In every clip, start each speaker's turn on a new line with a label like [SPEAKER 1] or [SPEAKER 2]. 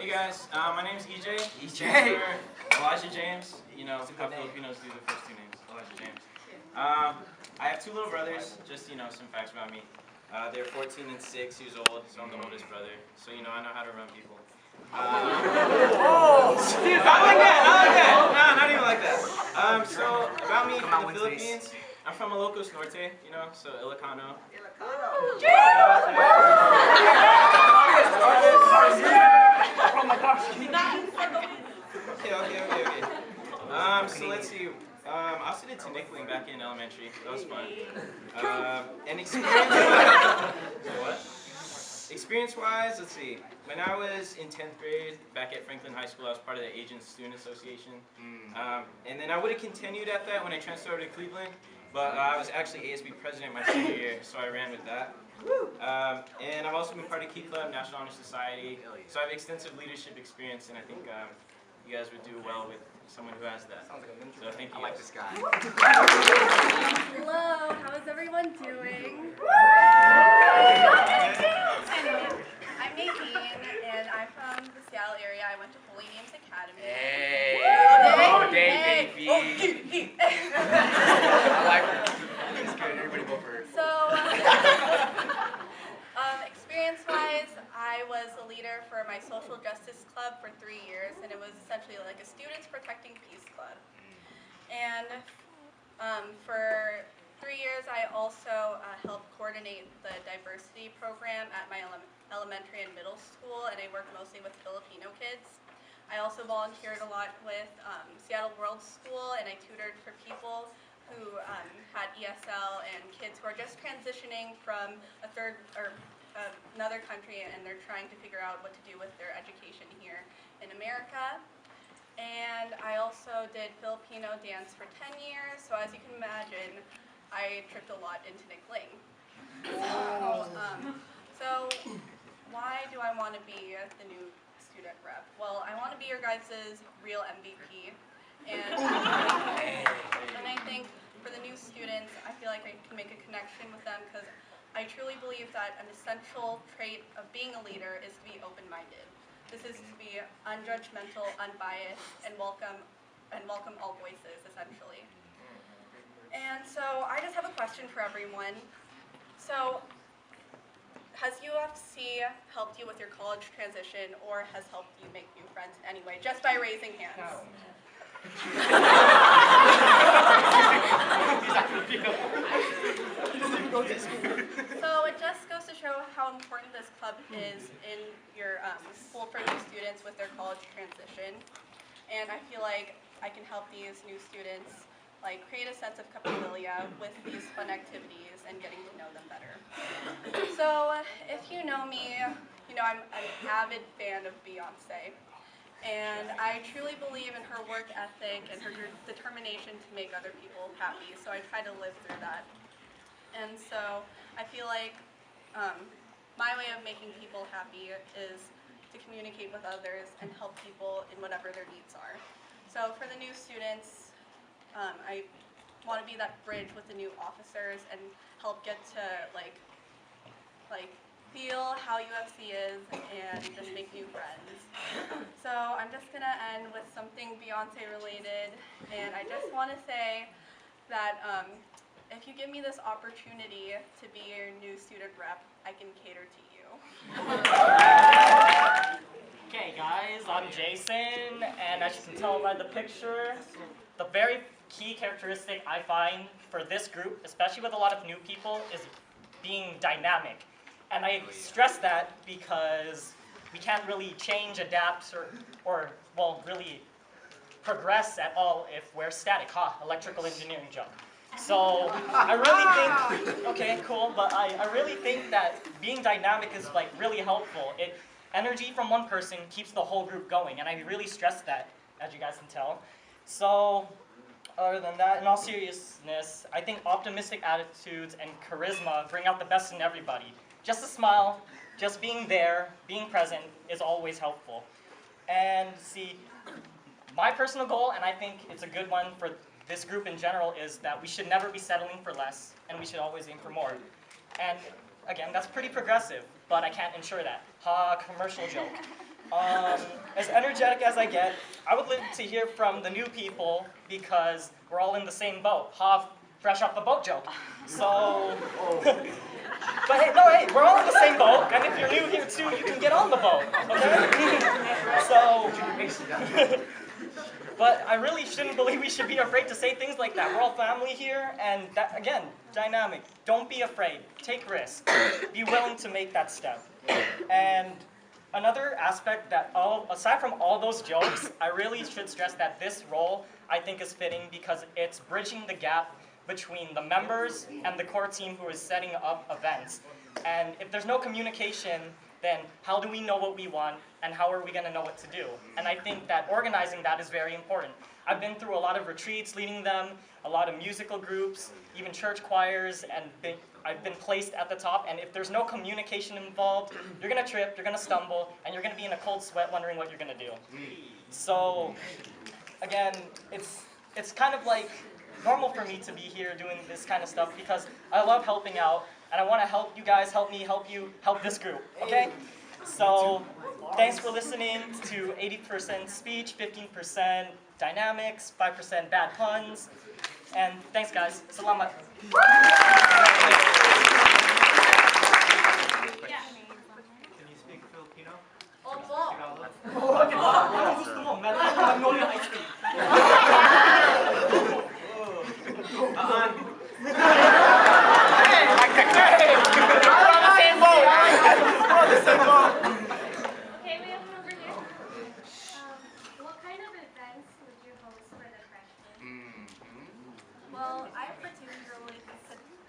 [SPEAKER 1] Hey guys, my name's EJ.
[SPEAKER 2] EJ!
[SPEAKER 1] Elijah James. You know how Filipinos do the first two names. Elijah James. I have two little brothers. Just some facts about me. They're 14 and 6 years old, so I'm the oldest brother. So I know how to run people.
[SPEAKER 2] Oh!
[SPEAKER 1] Not like that. Not like that. No, not even like that. So about me from the Philippines, I'm from Ilocos Norte. So Ilocano.
[SPEAKER 2] Oh my gosh!
[SPEAKER 1] Okay. So let's see. I also did tinikling back in elementary. That was fun. And experience-wise, let's see. When I was in 10th grade, back at Franklin High School, I was part of the Asian Student Association. And then I would have continued at that when I transferred to Cleveland, but I was actually ASB president my senior year, so I ran with that. And I've also been part of Key Club, National Honor Society, so I have extensive leadership experience, and I think you guys would do well with someone who has that.
[SPEAKER 2] Sounds like a mentor.
[SPEAKER 1] So thank you.
[SPEAKER 2] I like this guy.
[SPEAKER 3] Hello, how is everyone doing? I'm Nadine, and I'm from the Seattle area. I went to Holy Names Academy.
[SPEAKER 2] Hey!
[SPEAKER 3] Oh,
[SPEAKER 2] day, baby! I like her. It's good. Everybody vote for her.
[SPEAKER 3] So, experience-wise, I was a leader for my social justice club for 3 years, and it was essentially like a Students Protecting Peace Club. And for 3 years, I also helped coordinate the diversity program at my elementary and middle school, and I worked mostly with Filipino kids. I also volunteered a lot with Seattle World School, and I tutored for people who had ESL and kids who are just transitioning from another country, and they're trying to figure out what to do with their education here in America. And I also did Filipino dance for 10 years, so as you can imagine, I tripped a lot into tinikling. So why do I want to be the new student rep? Well, I want to be your guys' real MVP. And I think for the new students, I feel like I can make a connection with them because I truly believe that an essential trait of being a leader is to be open-minded. This is to be unjudgmental, unbiased, and welcome all voices, essentially. And so I just have a question for everyone. So has UFC helped you with your college transition, or has helped you make new friends in any way, just by raising hands?
[SPEAKER 2] No.
[SPEAKER 3] So it just goes to show how important this club is in your school for new students with their college transition. And I feel like I can help these new students create a sense of capabilia with these fun activities and getting to know them better. So if you know me, I'm an avid fan of Beyonce. And I truly believe in her work ethic and her determination to make other people happy, so I try to live through that. And so I feel like my way of making people happy is to communicate with others and help people in whatever their needs are. So for the new students, I want to be that bridge with the new officers and help get to feel how UFC is and just make new friends. So I'm just going to end with something Beyonce related, and I just want to say that if you give me this opportunity to be your new student rep, I can cater to you.
[SPEAKER 4] Okay guys, I'm Jason, and as you can tell by the picture, the very key characteristic I find for this group, especially with a lot of new people, is being dynamic. And I stress that because we can't really change, adapt, or really progress at all if we're static. Electrical engineering job. So I really think, okay, cool, but I really think that being dynamic is really helpful. Energy from one person keeps the whole group going, and I really stress that, as you guys can tell. So other than that, in all seriousness, I think optimistic attitudes and charisma bring out the best in everybody. Just a smile, just being there, being present is always helpful. And see, my personal goal, and I think it's a good one for this group in general, is that we should never be settling for less, and we should always aim for more. And again, that's pretty progressive, but I can't ensure that. Commercial joke. as energetic as I get, I would like to hear from the new people because we're all in the same boat. Fresh off the boat joke. So, but hey, no, hey, we're all in the same boat, and if you're new here too, you can get on the boat, okay? So, but I really shouldn't believe we should be afraid to say things like that. We're all family here, and that, again, dynamic. Don't be afraid. Take risks. Be willing to make that step. And another aspect that, aside from all those jokes, I really should stress that this role, I think, is fitting because it's bridging the gap between the members and the core team who is setting up events. And if there's no communication, then how do we know what we want and how are we going to know what to do? And I think that organizing that is very important. I've been through a lot of retreats leading them, a lot of musical groups, even church choirs, and I've been placed at the top, and if there's no communication involved, you're going to trip, you're going to stumble, and you're going to be in a cold sweat wondering what you're going to do. So, again, it's kind of like normal for me to be here doing this kind of stuff because I love helping out, and I want to help you guys, help me, help you, help this group, okay? So, thanks for listening to 80% speech, 15% dynamics, 5% bad puns, and thanks guys. Salamat.
[SPEAKER 2] Can you speak Filipino?
[SPEAKER 3] Opo.
[SPEAKER 4] Magnolia ice cream.
[SPEAKER 5] Okay, we have one over here. What kind of events would you host for the freshmen?
[SPEAKER 3] Well, I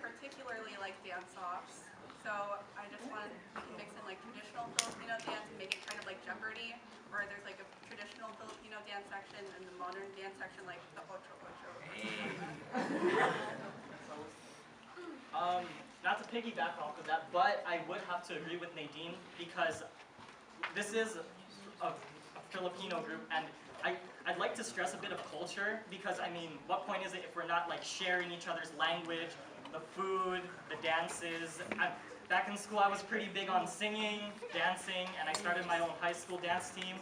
[SPEAKER 3] particularly like dance-offs. So I just want to mix in like traditional Filipino dance and make it kind of like Jeopardy, or there's like a traditional Filipino dance section and the modern dance section like the Ocho Ocho.
[SPEAKER 4] Not to piggyback off of that, but I would have to agree with Nadine because this is a Filipino group, and I'd like to stress a bit of culture because, I mean, what point is it if we're not like sharing each other's language, the food, the dances? Back in school, I was pretty big on singing, dancing, and I started my own high school dance team,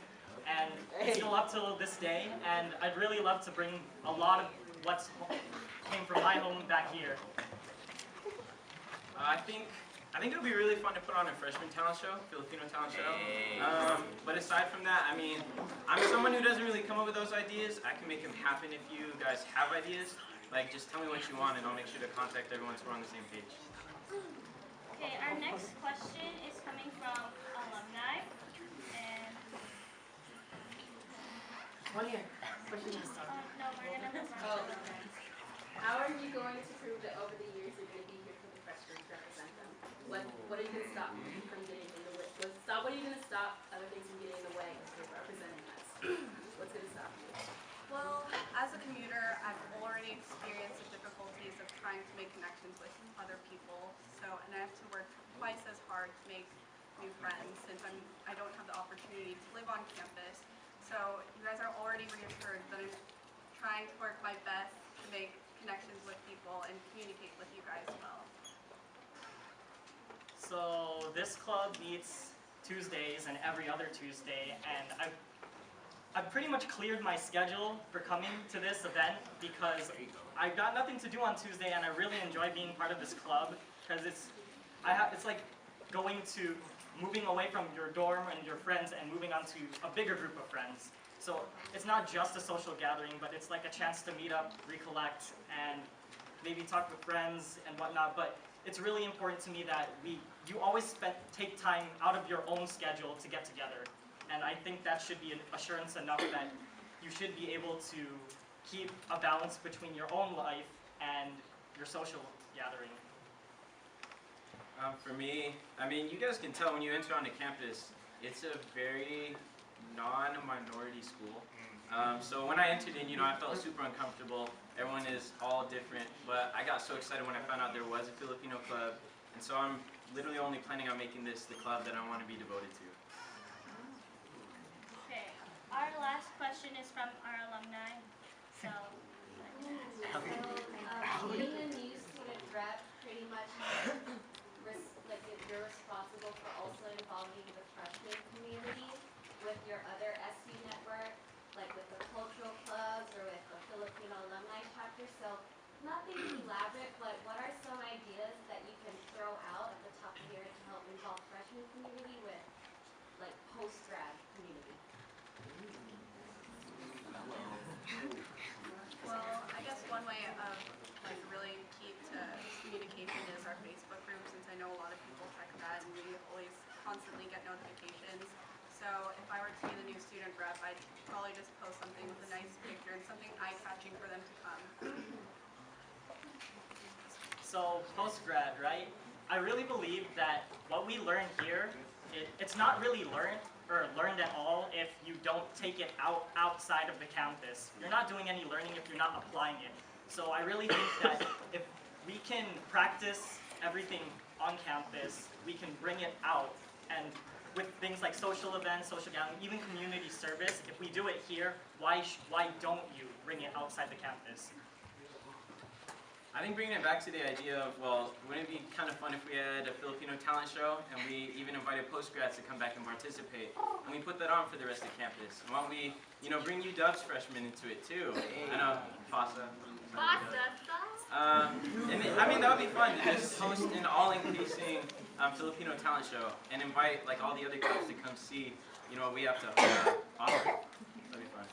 [SPEAKER 4] and it's still up till this day, and I'd really love to bring a lot of what came from my home back here.
[SPEAKER 1] I think it'll be really fun to put on a freshman talent show, Filipino talent show. But aside from that, I mean, I'm someone who doesn't really come up with those ideas. I can make them happen if you guys have ideas. Like, just tell me what you want, and I'll make sure to contact everyone so we're on the same page.
[SPEAKER 5] Okay, our next question is coming from alumni. And
[SPEAKER 6] One here.
[SPEAKER 5] no, we're gonna move on.
[SPEAKER 6] How are you going to prove that over the years you're going to be here for the freshmen to represent them? What are you going to stop from getting in the way? What are you going to stop other things from getting in the way of representing us? What's going to stop you?
[SPEAKER 3] Well, as a commuter, I've already experienced the difficulties of trying to make connections with other people. So, and I have to work twice as hard to make new friends since I don't have the opportunity to live on campus. So you guys are already reassured that I'm trying to work my best to make connections with people and communicate with you guys well.
[SPEAKER 4] So this club meets Tuesdays and every other Tuesday, and I've pretty much cleared my schedule for coming to this event because I've got nothing to do on Tuesday, and I really enjoy being part of this club because it's like moving away from your dorm and your friends and moving on to a bigger group of friends. So it's not just a social gathering, but it's like a chance to meet up, recollect, and maybe talk with friends and whatnot. But it's really important to me that you always take time out of your own schedule to get together. And I think that should be an assurance enough that you should be able to keep a balance between your own life and your social gathering.
[SPEAKER 1] For me, I mean, you guys can tell when you enter onto campus, it's a very non-minority school. So when I entered in, I felt super uncomfortable. Everyone is all different, but I got so excited when I found out there was a Filipino club, and so I'm literally only planning on making this the club that I want to be devoted to.
[SPEAKER 5] Okay, our last question is from our alumni. So,
[SPEAKER 6] Being a new student rep pretty much you're responsible for also involving the freshman community with your other
[SPEAKER 7] support, like with the cultural clubs or with the Filipino alumni chapter. So nothing elaborate, but what are some ideas that you can throw out at the top of here to help involve freshman community with like post-grad community?
[SPEAKER 3] Well, I guess one way of like really key to communication is our Facebook group, since I know a lot of people check that and we always constantly get notifications. So if I were to be the new student rep, I'd probably just post something with a nice picture and something eye-catching for them to come.
[SPEAKER 4] So post-grad, right? I really believe that what we learn here, it's not really learned at all if you don't take it outside of the campus. You're not doing any learning if you're not applying it. So I really think that if we can practice everything on campus, we can bring it out. And with things like social events, social gathering, even community service, if we do it here, why don't you bring it outside the campus?
[SPEAKER 1] I think bringing it back to the idea of, well, wouldn't it be kind of fun if we had a Filipino talent show and we even invited post-grads to come back and participate, and we put that on for the rest of campus? And why don't we, bring UW's freshmen into it too? I know, FASA. I mean, that would be fun to just host an all-increasing Filipino talent show and invite like all the other clubs to come see, what we have to offer. That'd be fun.